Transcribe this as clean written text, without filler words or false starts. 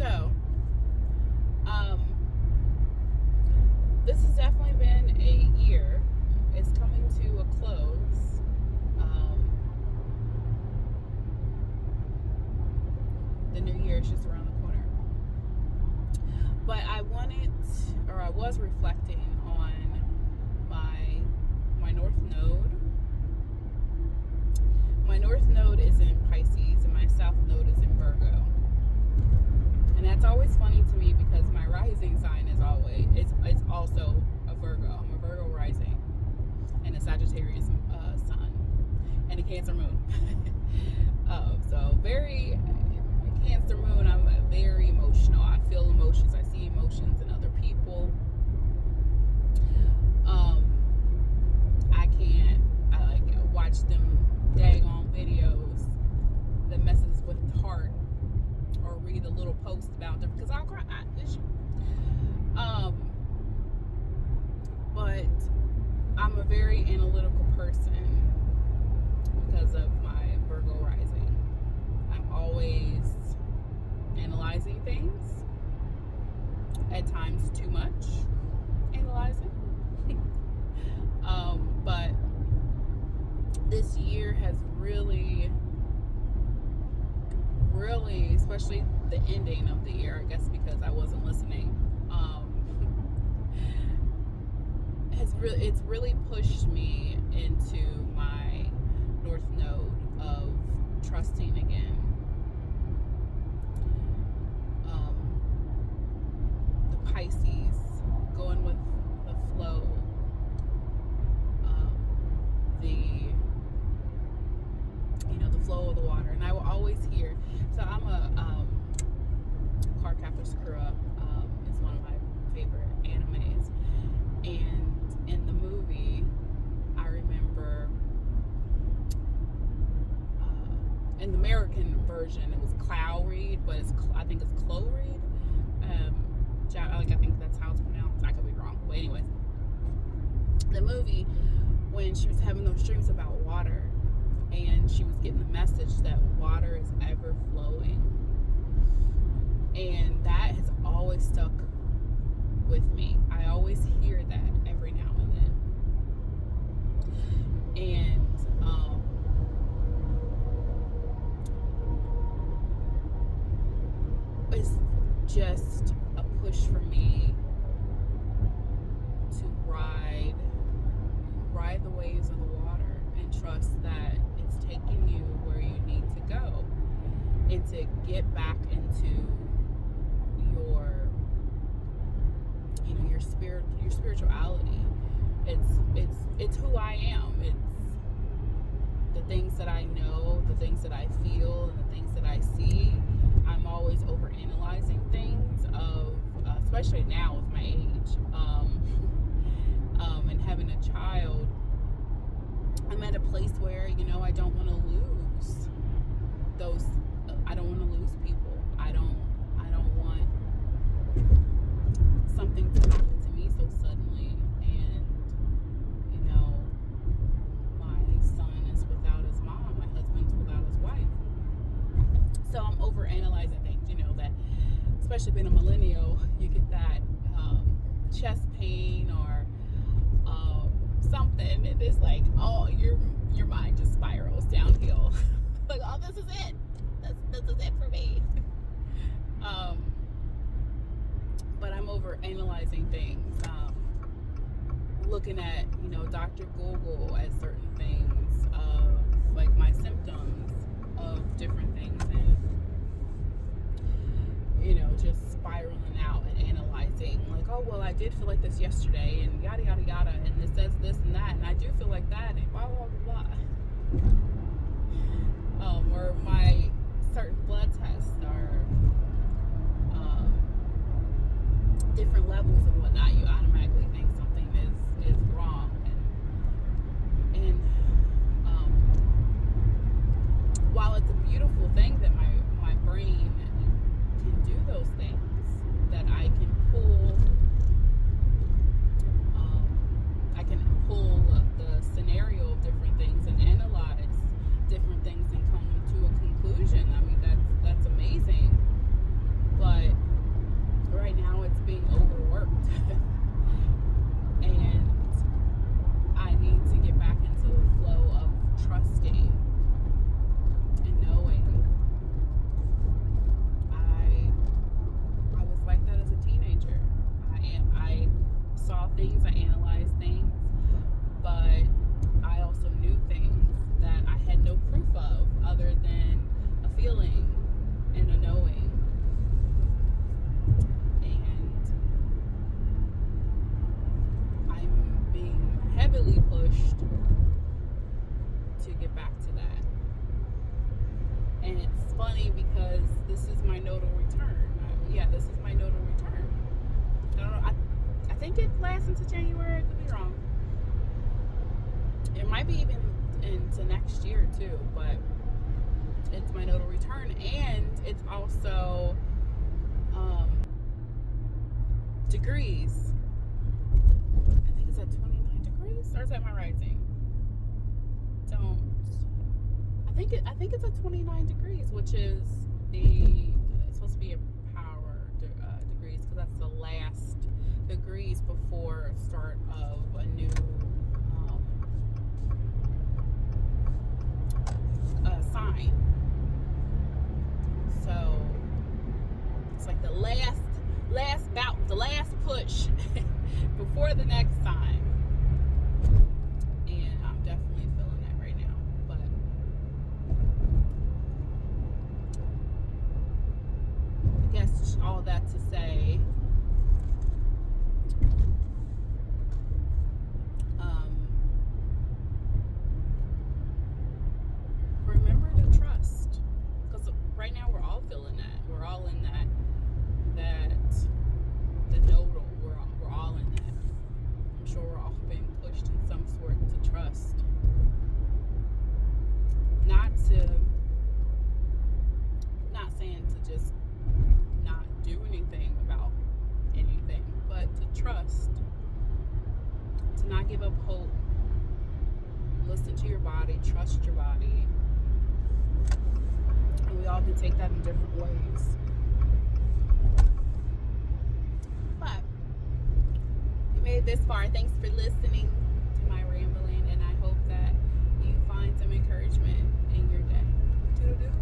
So, this has definitely been a year. It's coming to a close. The new year is just around the corner. But I was reflecting on my North Node. My North Node is in Pisces and my South Node is in Virgo. And that's always funny to me because my rising sign is it's also a Virgo. I'm a Virgo rising and a Sagittarius sun and a Cancer moon. So very Cancer moon. I'm very emotional. I feel emotions. I see emotions in other people. I watch them daggone videos that messes with the heart, or read a little post about them because I'll cry. But I'm a very analytical person because of my Virgo rising. I'm always analyzing things, at times too much analyzing. But this year has really, especially the ending of the year, I guess because I wasn't listening, it's really pushed me into my North Node of trusting again. The Pisces, going with the flow, the flow of the water. And I will always hear, so I'm a Cardcaptor Sakura is one of my favorite animes, and in the movie I remember in the American version it was Clow Reed, but I think it's Chloe Reed. I think that's how it's pronounced. I could be wrong, but anyways, the movie, when she was having those dreams about water and she was getting the message that water is ever flowing, and that has always stuck with me. I always hear that every now and then, and it's just a push for me to ride the waves of the water and trust that it's taking you where you need to go, and to get back into your spirituality. It's who I am. It's the things that I know, the things that I feel, and the things that I see. I'm always overanalyzing things, especially now with my age, and having a child. I'm at a place where, I don't want to lose those. I don't want to lose people. I don't want something to happen to me so suddenly. And my son is without his mom. My husband's without his wife. So I'm overanalyzing things. That, especially being a millennial, you get that chest pain or something, and it's like, oh, your mind just spirals downhill. Like, oh, this is it. This is it for me. But I'm over analyzing things, looking at Dr. Google at certain things, like my symptoms of different things, and just spiraling out and analyzing, like, oh, well, I did feel like this yesterday, and yada yada yada, and it says this and that, and I do feel like that, and blah blah blah blah. Or my certain blood tests are different levels and whatnot. You automatically think something is wrong, and while it's a beautiful thing that my brain can do those things, that I can pull the scenario of different things and analyze different things and come to a conclusion. I mean, that's amazing. But last into January. I could be wrong. It might be even into next year too, but it's my nodal return, and it's also degrees. I think it's at 29 degrees, or is that my rising? I think it's at 29 degrees, which is it's supposed to be a power degrees, because that's the last degrees before start of a new sign. So it's like the last bout, the last push before the next sign. And I'm definitely feeling that right now. But I guess all that to say, remember to trust, because right now we're all feeling that. We're all in that the nodal. We're all in that. I'm sure we're all being pushed in some sort to trust, not saying to just not do anything about anything, but to trust, to not give up hope. Listen to your body, trust your body. And we all can take that in different ways. But you made it this far. Thanks for listening to my rambling, and I hope that you find some encouragement in your day. Toodaloo.